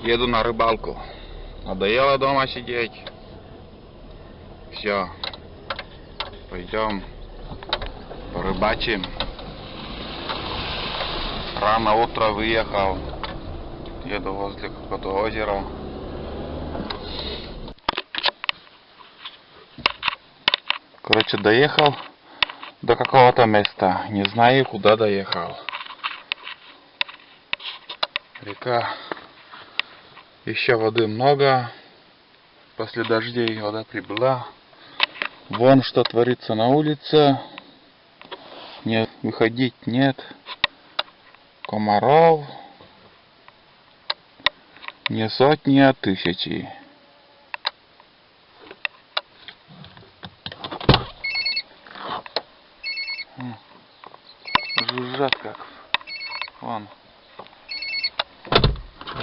Еду на рыбалку. Надоело дома сидеть. Все. Пойдем порыбачим. Рано утро выехал. Еду возле какого-то озера. Короче, доехал до какого-то места. Не знаю, куда доехал. Река. Еще воды много. После дождей вода прибыла. Вон что творится на улице. Не выходить нет. Комаров. Не сотни, а тысячи. Жужжат как. Вон.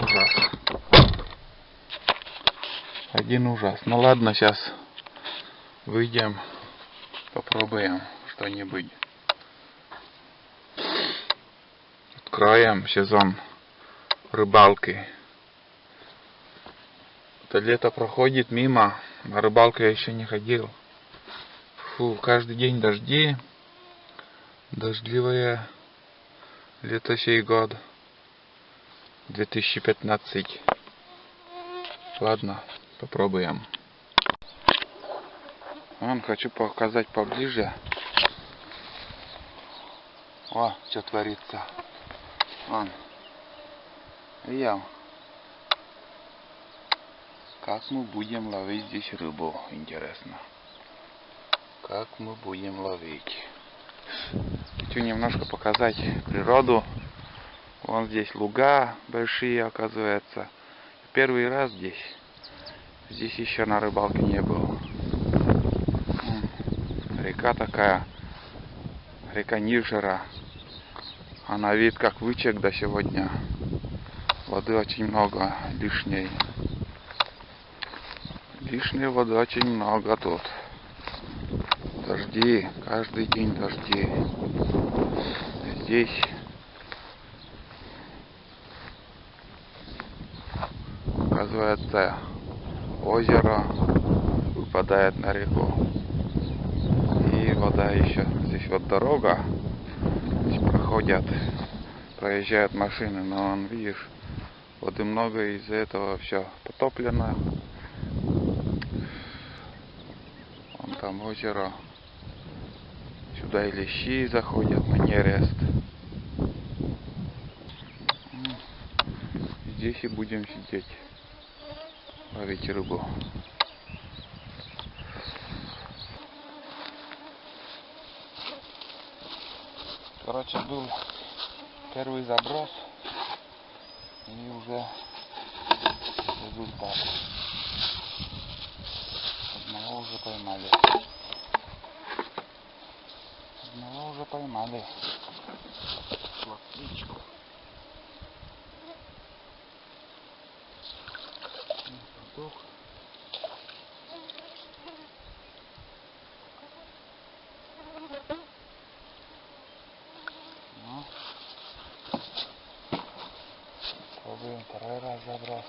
Ужас. Один ужас. Ну ладно, сейчас выйдем, попробуем что-нибудь. Откроем сезон рыбалки. Это лето проходит мимо, на рыбалку я еще не ходил. Фу, каждый день дожди. Дождливое лето сей год. 2015. Ладно, попробуем. Хочу показать поближе. О, что творится. Видел? Как мы будем ловить здесь рыбу, интересно. Как мы будем ловить. Хочу немножко показать природу. Вон здесь луга большие, оказывается. Первый раз здесь. Здесь еще на рыбалке не был. Река такая. Река Нижера. А на вид как вычек до сегодня. Воды очень много лишней. Лишней воды очень много тут. Дожди. Каждый день дожди. Здесь оказывается озеро выпадает на реку. И вода еще. Здесь вот дорога. Здесь проезжают машины, но видишь, воды много, и из-за этого все потоплено. Вон там озеро. Сюда и лещи заходят на нерест. Здесь и будем сидеть, ловить рыбу. Короче, был первый заброс, и уже результат. Одного уже поймали. Лапичку. Подох. Пробуем второй раз заброс.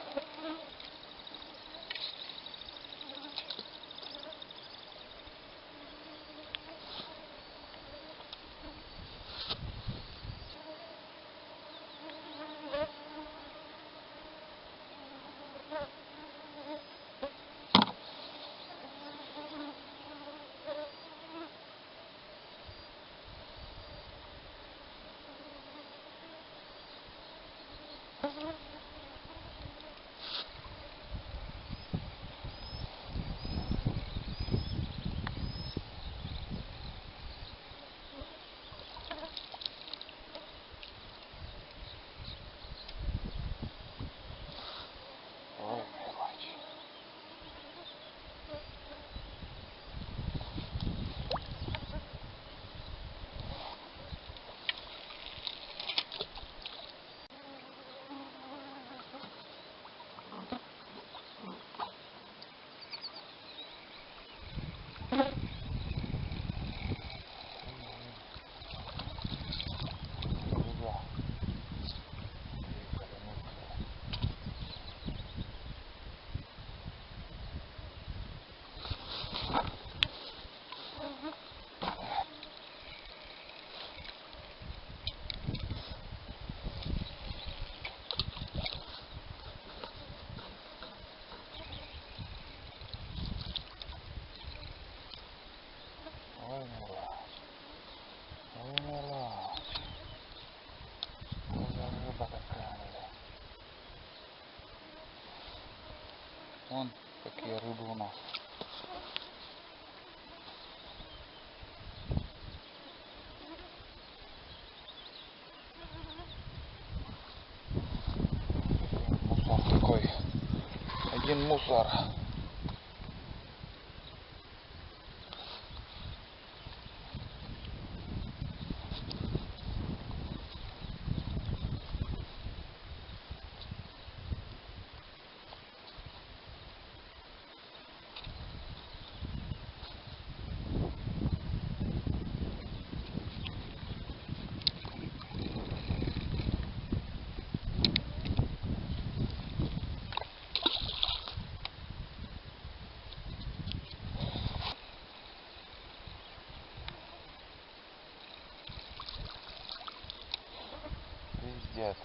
Какие рыбы у нас. Мусор такой. Один мусор. Пиздец.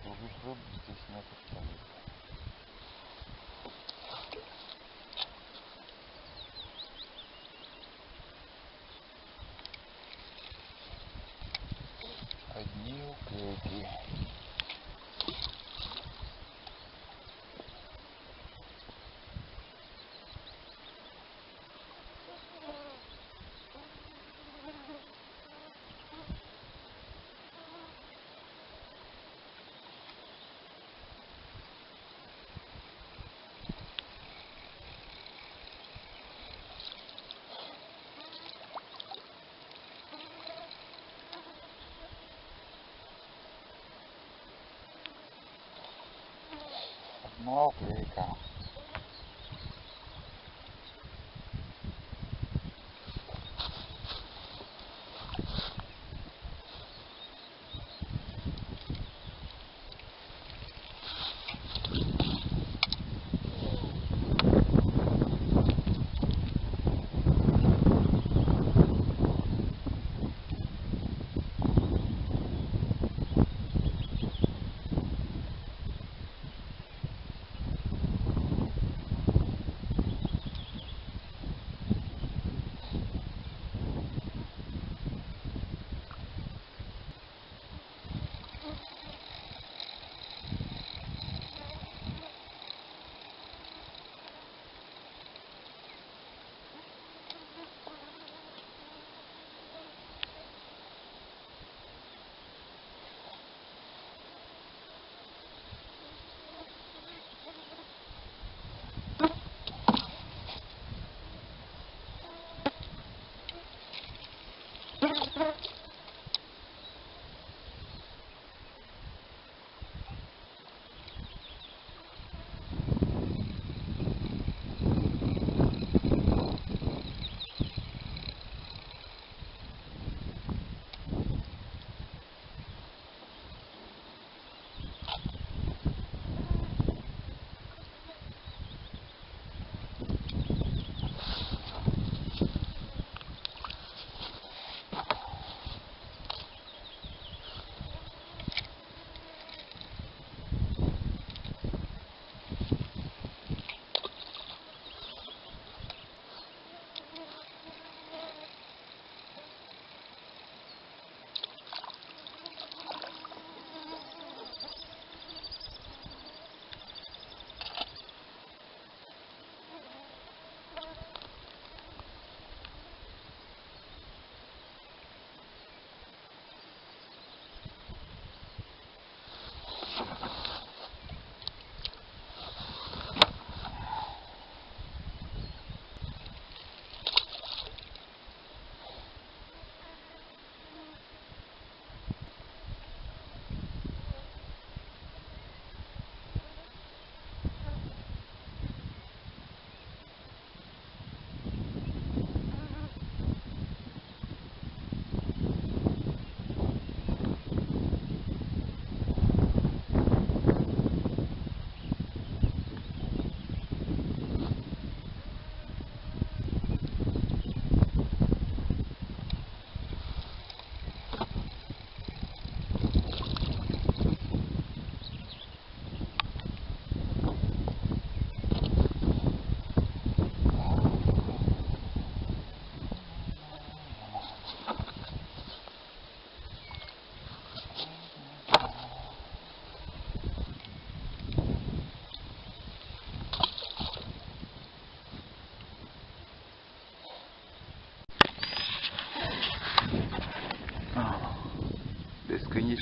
Других рыб здесь нет абсолютно. Одни уклейки. Одна уклейка.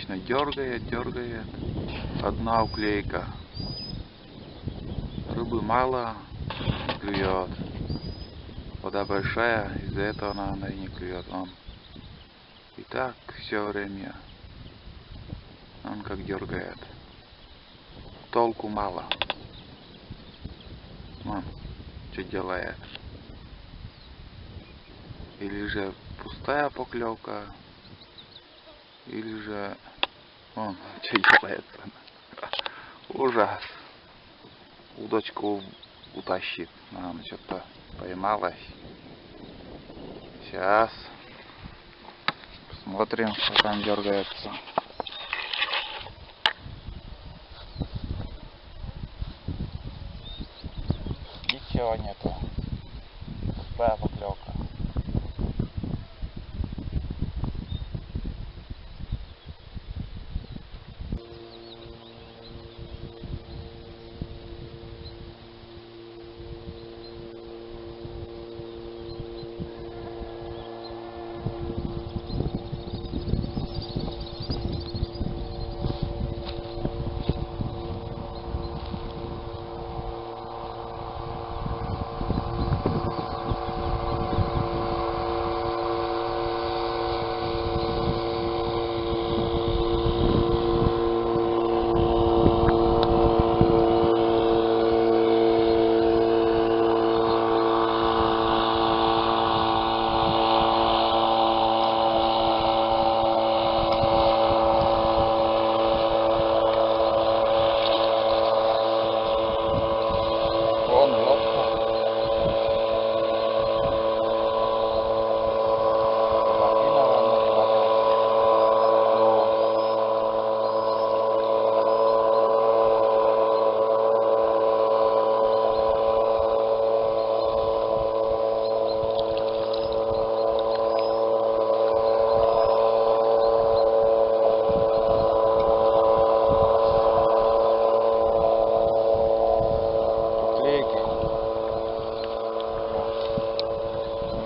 вечно дергает. Одна уклейка. Рыбы мало, не клюет. Вода большая, из-за этого она и не клюет. Он. И так все время. Он как дергает. Толку мало. Он что делает? Или же пустая поклевка, или же он что делается. Ужас. Удочку утащит. Она что-то поймалась. Сейчас посмотрим, что там дергается. Ничего нету. Пустая поклевка.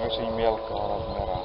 Очень мелкого размера.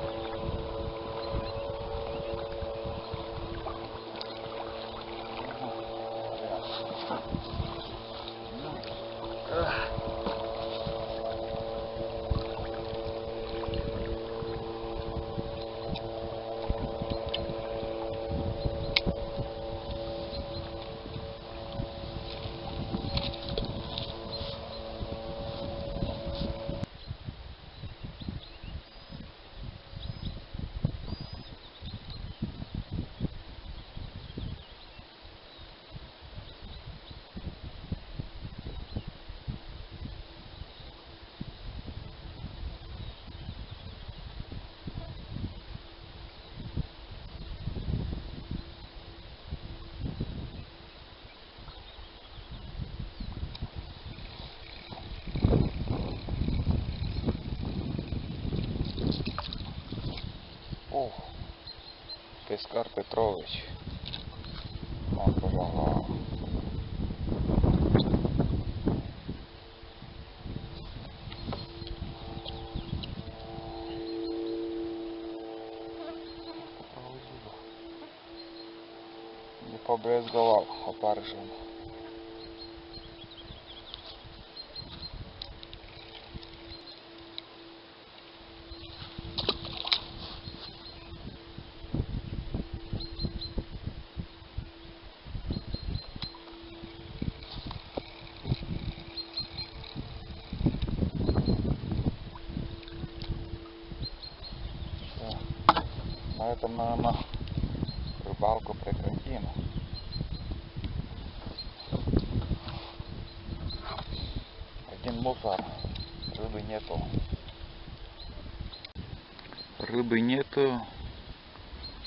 О, Пескар Петрович. Он пожаловал. Не побрезговал опарышем. На этом, наверное, рыбалку прекратим. Один мусор, рыбы нету. Рыбы нету,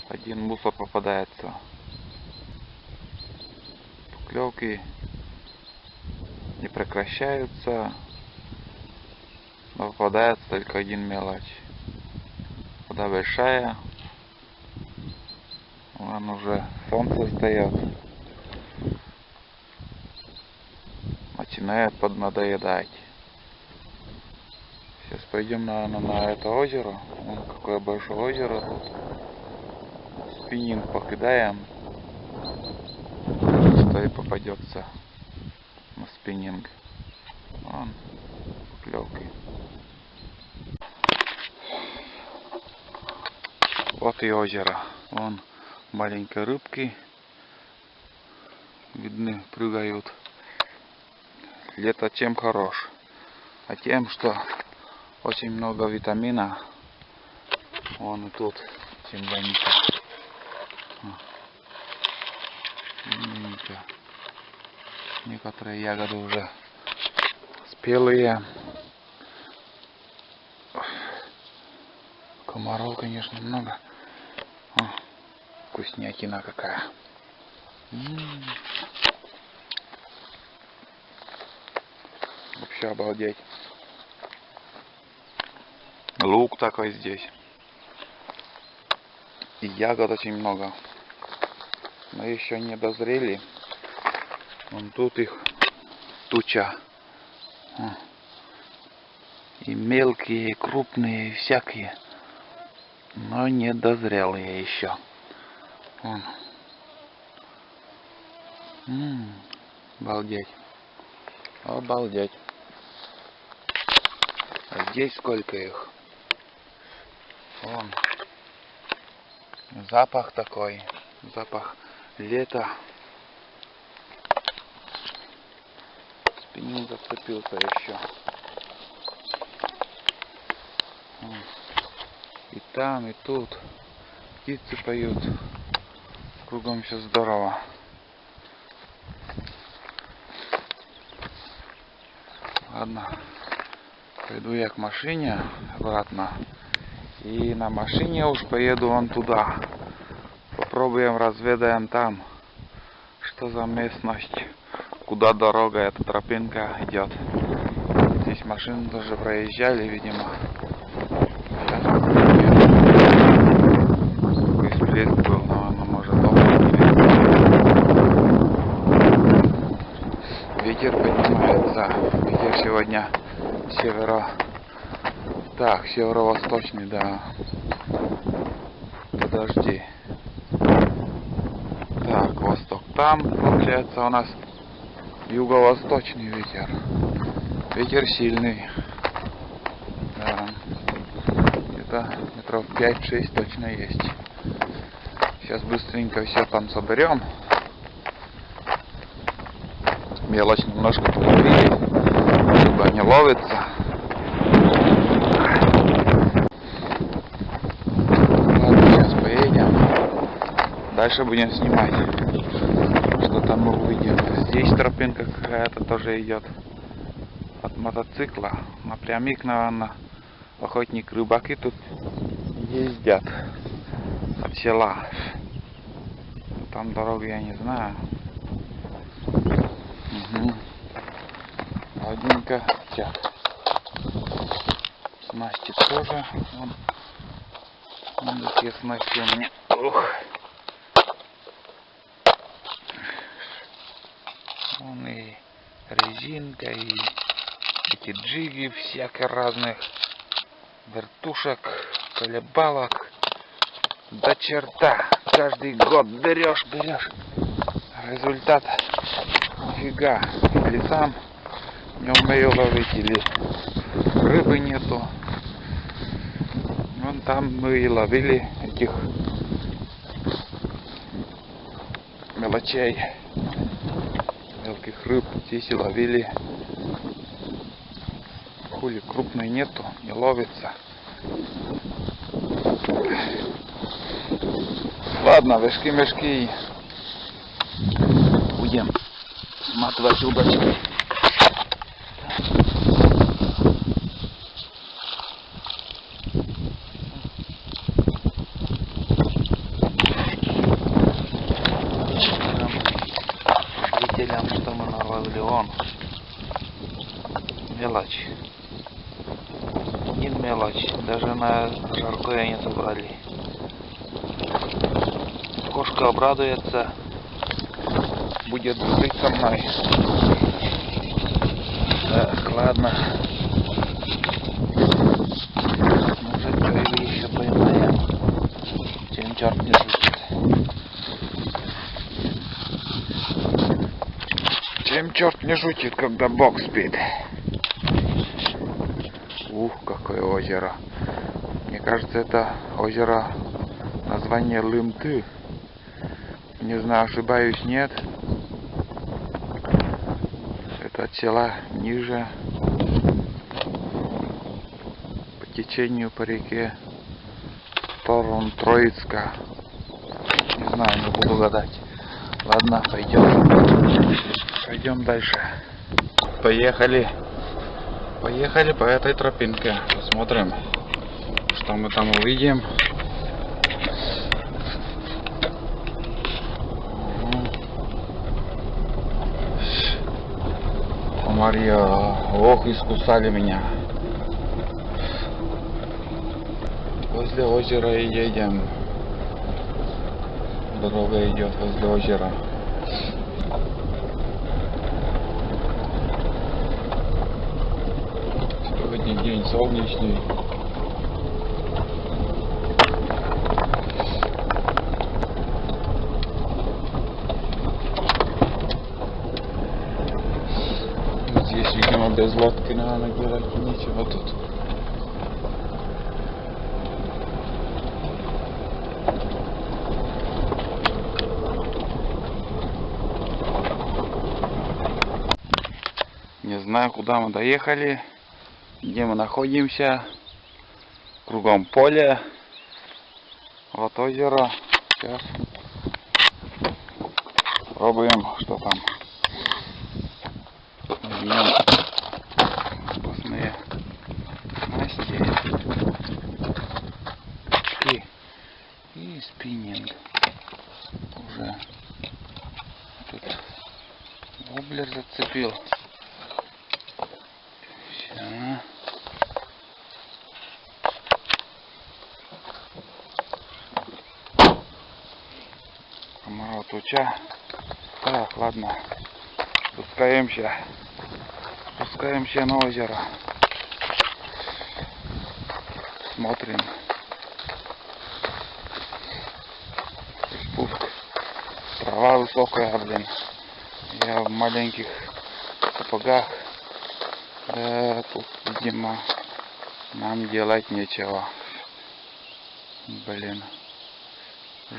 один мусор попадается. Поклевки не прекращаются, но попадается только один мелочь. Вода большая. Вон уже солнце встает. Начинает поднадоедать. Сейчас пойдем, наверное, на это озеро. Вон какое большое озеро тут. Спиннинг покидаем. что и попадется на спиннинг. Вон поклевки. Вот и озеро. Вон маленькие рыбки видны, прыгают. Лето чем хорош? А тем, что очень много витамина. Вон и тут земляника. Земляника. Некоторые ягоды уже спелые. Комаров, конечно, много. О, вкуснятина какая. Вообще обалдеть. Лук такой здесь. И ягод очень много. Но еще не дозрели. Вон тут их туча. И мелкие, и крупные, и всякие. Но не дозрелые еще. Вон. Обалдеть. Обалдеть. А здесь сколько их. Вон. Запах такой. Запах лета. Спиннинг зацепился еще. И там, и тут. Птицы поют. Кругом все здорово. Ладно. Пойду я к машине обратно. И на машине уж поеду вон туда. Попробуем, разведаем там, что за местность, куда дорога, эта тропинка идет. Здесь машины тоже проезжали, видимо. Такой всплеск был, но оно может область. Ветер поднимается. Ветер сегодня северо-восточный, да. Подожди. Так, восток. Там, получается, у нас юго-восточный ветер. Ветер сильный. Да. Где-то метров 5-6 точно есть. Сейчас быстренько все там соберем. Мелочь немножко половили, чтобы не ловится. Ладно, сейчас поедем. Дальше будем снимать. Что там мы увидим. Здесь тропинка какая-то тоже идет. От мотоцикла. Напрямик, наверное, охотник-рыбаки тут ездят. От села. Там дорогу я не знаю. Ладненько. Так. Снасти тоже. Вон такие снасти у меня. Ух. Вон и резинка, и эти джиги всяких разных. Вертушек, колебалок. До черта. Каждый год берешь. Результат нифига. Или сам не умею ловить, или рыбы нету. Вон там мы и ловили этих мелочей, мелких рыб. Здесь и ловили. Хули крупной нету, не ловится. Ладно, мешки. Будем сматывать удочки. Зрителям, что мы наловили, вон. Мелочь. Не мелочь. Даже на жаркое не собрали. Кошка обрадуется. Будет жить со мной. Так, ладно. Может, что еще поймаем. Чем черт не ждет. черт не шутит, когда Бог спит. Ух, какое озеро. Мне кажется, это озеро название Лымты. Не знаю, ошибаюсь, нет. Это от села ниже. По течению по реке. В сторону Троицка. Не знаю, не буду гадать. Ладно, пойдем. Пойдем дальше. Поехали. Поехали по этой тропинке. Посмотрим, что мы там увидим. Мария, ох, искусали меня. Возле озера и едем. Дорога идет возле озера. Сегодня день солнечный. Здесь, видимо, без лодки, наверное, делать нечего тут. Не знаю, куда мы доехали, где мы находимся. Кругом поле. Вот озеро. Сейчас пробуем, что там. Возьмем вкусные снасти, крючки и спиннинг. Уже тут воблер зацепил. Все. Комаров туча. Так, ладно. Спускаемся. Спускаемся на озеро. Смотрим. Спуск. Трава высокая, блин. Я в маленьких сапогах. Да, тут, видимо, нам делать нечего. Блин.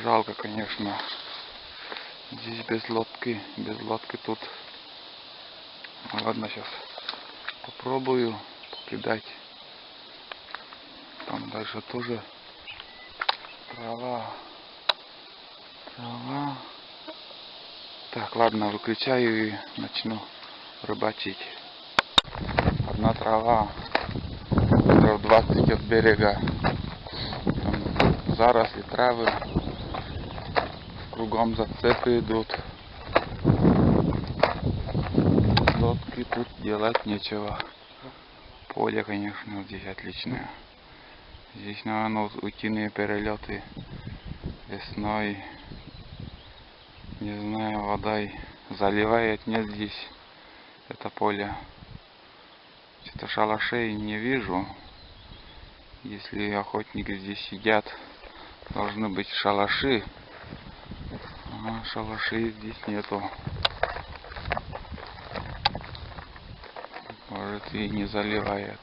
Жалко, конечно. Здесь без лодки. Без лодки тут. Ну, ладно, сейчас попробую покидать. Там дальше тоже трава. Трава. Так, ладно, выключаю и начну рыбачить. Одна трава. Метров 20 от берега. Там заросли травы. Кругом зацепы идут. Лодки тут делать нечего. Поле, конечно, здесь отличное. Здесь, наверное, утиные перелеты весной. Не знаю, водой заливает, нет здесь это поле. Что-то шалашей не вижу. Если охотники здесь сидят, должны быть шалаши. А шалашей здесь нету. Может, и не заливает.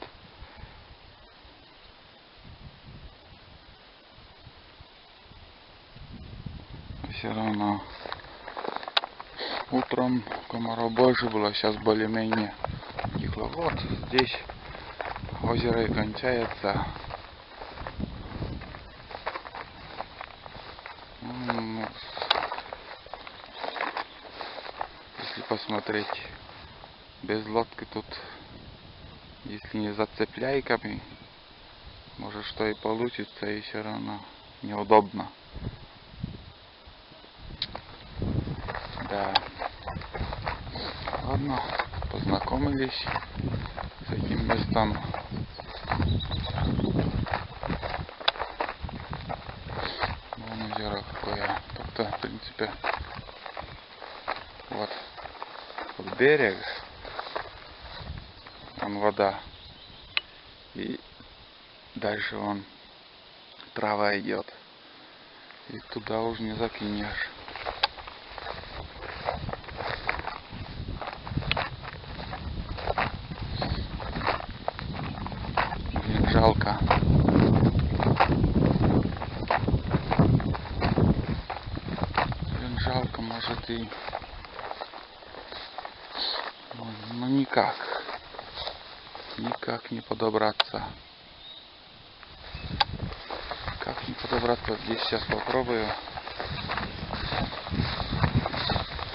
Все равно утром комаров больше было, сейчас более-менее тихо. Вот здесь озеро и кончается. Если посмотреть без лодки тут, если не зацепляйками, может что и получится, и все равно неудобно. Да. Ладно, познакомились с этим местом. Вон озеро какое. Тут-то, в принципе, вот берег, вон вода, и дальше вон трава идет, и туда уж не закинешь. жалко. Блин, жалко, может и... Ну никак. Никак не подобраться. Как не подобраться? Здесь сейчас попробую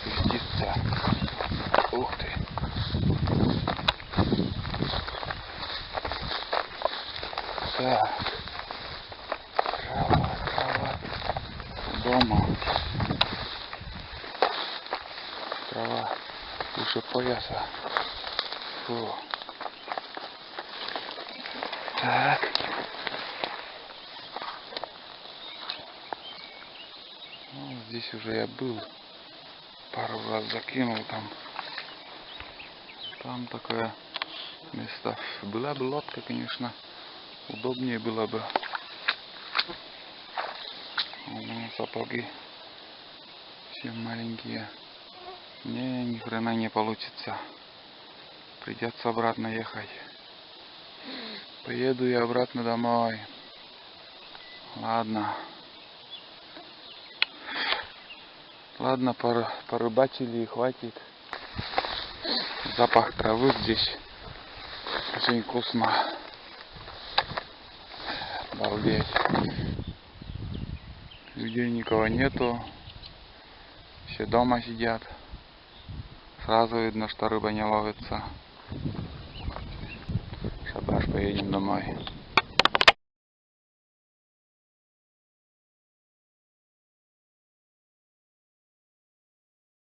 спуститься. Ух ты. Так. Трава. Дома. Трава выше пояса. Фу. Так. Ну, здесь уже я был. Пару раз закинул там. Там такое место. Была бы лодка, конечно, удобнее было бы. У меня сапоги все маленькие. Не, ни хрена не получится. Придется обратно ехать. Поеду я обратно домой. Ладно. Ладно, порыбачили и хватит. Запах травы здесь очень вкусно. Обалдеть. Людей никого нету. Все дома сидят. Сразу видно, что рыба не ловится. Шабаш, поедем домой.